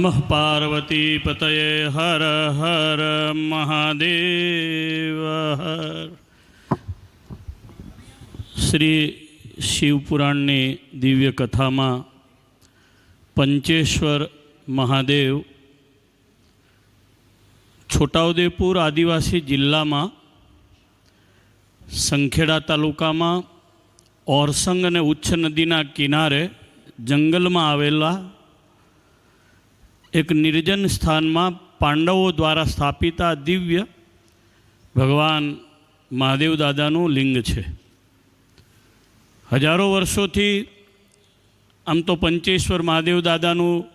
નમઃ પાર્વતી પતયે હર હર મહાદેવ હર. શ્રી શિવપુરાણની દિવ્ય કથામાં પંચેશ્વર મહાદેવ છોટાઉદેપુર આદિવાસી જિલ્લામાં સંખેડા તાલુકામાં ઓરસંગ અને ઉચ્ચ નદીના કિનારે જંગલમાં આવેલા એક નિર્જન સ્થાનમાં પાંડવો દ્વારા સ્થાપિત આ દિવ્ય ભગવાન મહાદેવ દાદાનું લિંગ છે. હજારો વર્ષોથી આમ તો પંચેશ્વર મહાદેવ દાદાનું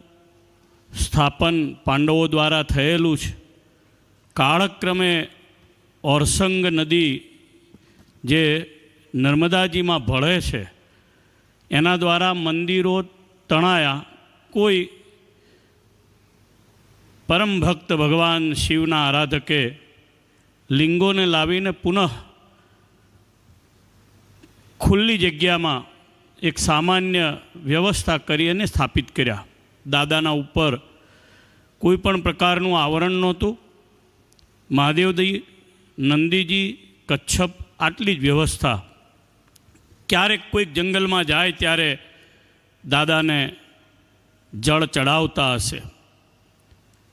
સ્થાપન પાંડવો દ્વારા થયેલું છે. કાળક્રમે ઓરસંગ નદી જે નર્મદાજીમાં ભળે છે એના દ્વારા મંદિરો તણાયા. કોઈ પરમ ભક્ત ભગવાન શિવના આરાધકે લિંગોને લાવીને પુનઃ ખુલ્લી જગ્યામાં એક સામાન્ય વ્યવસ્થા કરી અને સ્થાપિત કર્યા. દાદાના ઉપર કોઈ પણ પ્રકારનું આવરણ નહોતું. મહાદેવજી, નંદીજી, કચ્છપ આટલી જ વ્યવસ્થા. ક્યારેક કોઈક જંગલમાં જાય ત્યારે દાદાને જળ ચડાવતા હશે.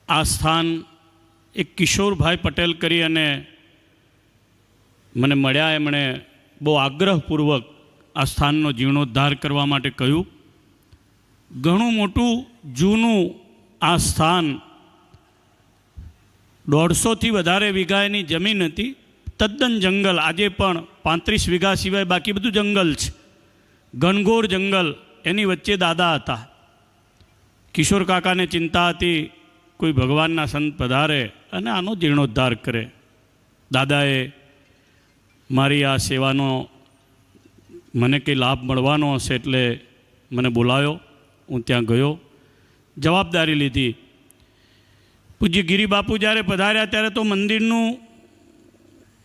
આ સ્થાન એક કિશોરભાઈ પટેલ કરી અને મને મળ્યા. એમણે બહુ આગ્રહપૂર્વક આ સ્થાનનો જીર્ણોદ્ધાર કરવા માટે કહ્યું. ઘણું મોટું જૂનું આ સ્થાન 150થી વધારે વીઘાની જમીન હતી. તદ્દન જંગલ. આજે પણ 35 વીઘા સિવાય બાકી બધું જંગલ છે. ઘનઘોર જંગલ. એની વચ્ચે દાદા હતા. કિશોર કાકાને ચિંતા હતી કોઈ ભગવાનના સંત પધારે અને આનો જીર્ણોદ્ધાર કરે. દાદાએ મારી આ સેવાનો મને કંઈ લાભ મળવાનો હશે એટલે મને બોલાવ્યો. હું ત્યાં ગયો, જવાબદારી લીધી. પૂજ્ય ગિરિબાપુ જ્યારે પધાર્યા ત્યારે તો મંદિરનું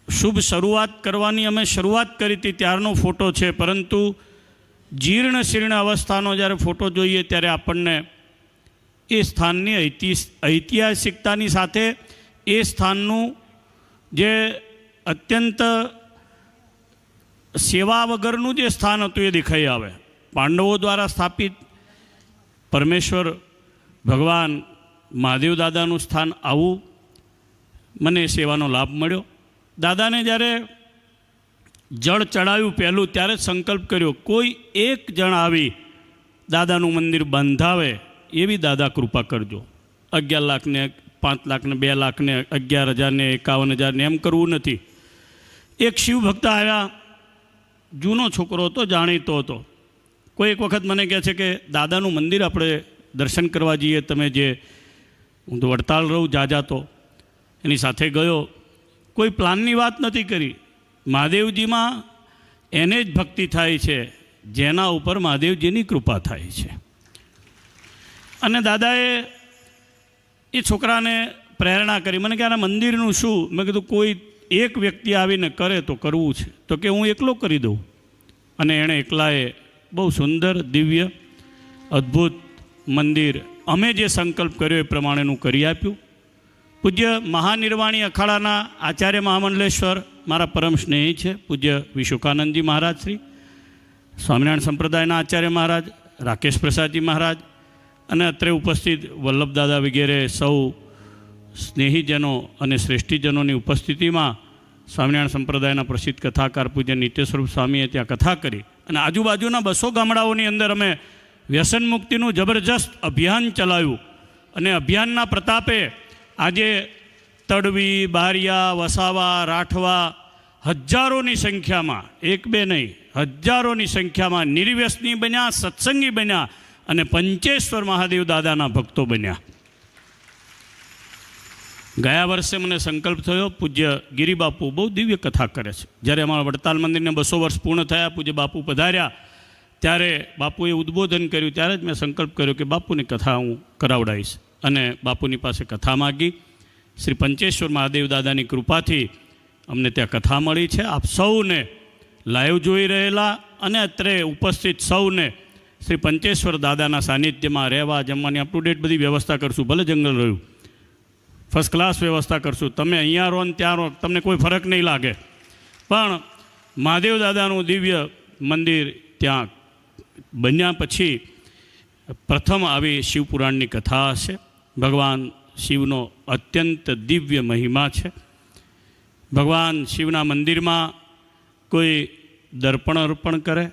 શુભ શરૂઆત કરવાની અમે શરૂઆત કરી હતી ત્યારનો ફોટો છે. પરંતુ જીર્ણ શીર્ણ અવસ્થાનો જ્યારે ફોટો જોઈએ ત્યારે આપણને એ સ્થાનની ઐતિહાસિકતાની સાથે એ સ્થાનનું જે અત્યંત સેવા વગરનું જે સ્થાન હતું એ દેખાઈ આવે. પાંડવો દ્વારા સ્થાપિત પરમેશ્વર ભગવાન મહાદેવ દાદાનું સ્થાન આવું. મને એ સેવાનો લાભ મળ્યો. દાદાને જ્યારે જળ ચડાવ્યું પહેલું ત્યારે સંકલ્પ કર્યો કોઈ એક જણ આવી દાદાનું મંદિર બંધાવે એવી દાદા કૃપા કરજો. 11 લાખને 5 લાખને 2 લાખને 11,000 ને 51,000 ને એમ કરવું નથી. એક શિવ ભક્ત આવ્યા. જૂનો છોકરો હતો, જાણીતો હતો. કોઈ એક વખત મને કહે છે કે દાદાનું મંદિર આપણે દર્શન કરવા જઈએ. તમે જે હું તો વડતાલ રહું જાજાતો એની સાથે ગયો. કોઈ પ્લાનની વાત નથી કરી. મહાદેવજીમાં એને જ ભક્તિ થાય છે જેના ઉપર મહાદેવજીની કૃપા થાય છે. અને દાદાએ એ છોકરાને પ્રેરણા કરી. મને કે આના મંદિરનું શું? મેં કીધું કોઈ એક વ્યક્તિ આવીને કરે તો કરવું છે. તો કે હું એકલો કરી દઉં. અને એણે એકલાએ બહુ સુંદર દિવ્ય અદ્ભુત મંદિર અમે જે સંકલ્પ કર્યો એ પ્રમાણેનું કરી આપ્યું. પૂજ્ય મહાનિર્વાણી અખાડાના આચાર્ય મહામંડલેશ્વર મારા પરમ સ્નેહી છે. પૂજ્ય વિશુકાનંદજી મહારાજ શ્રી, સ્વામિનારાયણ સંપ્રદાયના આચાર્ય મહારાજ, રાકેશ પ્રસાદજી મહારાજ અને અત્રે ઉપસ્થિત વલ્લભદાદા વગેરે સૌ સ્નેહીજનો અને શ્રેષ્ઠીજનોની ઉપસ્થિતિમાં સ્વામિનારાયણ સંપ્રદાયના પ્રસિદ્ધ કથાકાર પૂજ્ય નિત્યસ્વરૂપ સ્વામીએ ત્યાં કથા કરી. અને આજુબાજુના 200 ગામડાઓની અંદર અમે વ્યસન મુક્તિનું જબરજસ્ત અભિયાન ચલાવ્યું. અને અભિયાનના પ્રતાપે આજે તડવી, બારિયા, વસાવા, રાઠવા હજારોની સંખ્યામાં, એક બે નહીં, હજારોની સંખ્યામાં નિર્વ્યસની બન્યા, સત્સંગી બન્યા અને પંચેશ્વર મહાદેવ દાદાના ભક્તો બન્યા. ગયા વર્ષે મને સંકલ્પ થયો. પૂજ્ય ગિરિબાપુ બહુ દિવ્ય કથા કરે છે. જ્યારે અમારા વડતાલ મંદિરને 200 વર્ષ પૂર્ણ થયા, પૂજ્ય બાપુ પધાર્યા ત્યારે બાપુએ ઉદ્બોધન કર્યું. ત્યારે જ મેં સંકલ્પ કર્યો કે બાપુની કથા હું કરાવડાવીશ. અને બાપુની પાસે કથા માગી. શ્રી પંચેશ્વર મહાદેવ દાદાની કૃપાથી અમને ત્યાં કથા મળી છે. આપ સૌને લાઈવ જોઈ રહેલા અને અત્રે ઉપસ્થિત સૌને શ્રી પંચેશ્વર દાદાના સાનિધ્યમાં રહેવા જમવાની અપ ટુ ડેટ બધી વ્યવસ્થા કરશું. ભલે જંગલ રહ્યું, ફર્સ્ટ ક્લાસ વ્યવસ્થા કરશું. તમે અહીંયા રહો ને ત્યાં રહો, તમને કોઈ ફરક નહીં લાગે. પણ મહાદેવ દાદાનું દિવ્ય મંદિર ત્યાં બન્યા પછી પ્રથમ આવી શિવપુરાણની કથા હશે. ભગવાન શિવનો અત્યંત દિવ્ય મહિમા છે. ભગવાન શિવના મંદિરમાં કોઈ દર્પણ અર્પણ કરે,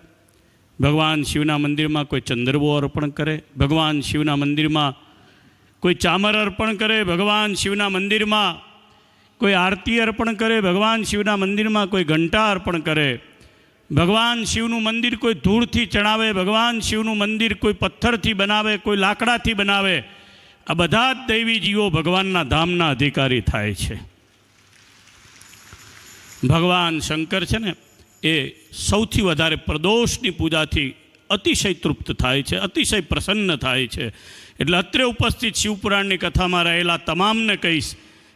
ભગવાન શિવના મંદિરમાં કોઈ ચંદ્રવો અર્પણ કરે, ભગવાન શિવના મંદિરમાં કોઈ ચામર અર્પણ કરે, ભગવાન શિવના મંદિરમાં કોઈ આરતી અર્પણ કરે, ભગવાન શિવના મંદિરમાં કોઈ ઘંટા અર્પણ કરે, ભગવાન શિવનું મંદિર કોઈ ધૂળથી ચણાવે, ભગવાન શિવનું મંદિર કોઈ પથ્થરથી બનાવે, કોઈ લાકડાથી બનાવે. આ બધા જ દૈવી જીવો ભગવાનના ધામના અધિકારી થાય છે. ભગવાન શંકર છે ને એ સૌથી વધારે પ્રદોષની પૂજાથી અતિશય તૃપ્ત થાય છે, અતિશય પ્રસન્ન થાય છે. એટલે અત્રે ઉપસ્થિત શિવપુરાણની કથામાં રહેલા તમામને કહીશ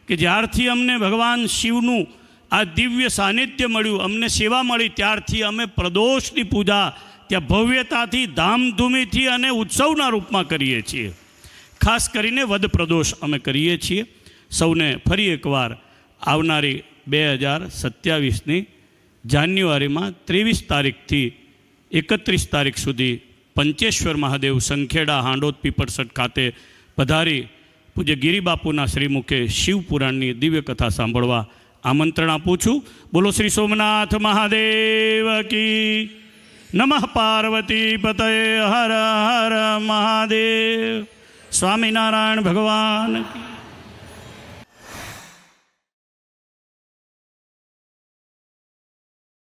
કે જ્યારથી અમને ભગવાન શિવનું આ દિવ્ય સાનિધ્ય મળ્યું, અમને સેવા મળી, ત્યારથી અમે પ્રદોષની પૂજા ત્યાં ભવ્યતાથી, ધામધૂમીથી અને ઉત્સવના રૂપમાં કરીએ છીએ. ખાસ કરીને વદ પ્રદોષ અમે કરીએ છીએ. સૌને ફરી એકવાર આવનારી 2027ની જાન્યુઆરીમાં 23 તારીખથી 31 તારીખ સુધી પંચેશ્વર મહાદેવ સંખેડા હાંડોદ પીપળસટ ખાતે પધારી પૂજ્ય ગિરિબાપુના શ્રીમુખે શિવપુરાણની દિવ્ય કથા સાંભળવા આમંત્રણ આપું છું. બોલો શ્રી સોમનાથ મહાદેવ કી નમઃ. પાર્વતી પતયે હર હર મહાદેવ. સ્વામિનારાયણ ભગવાન કી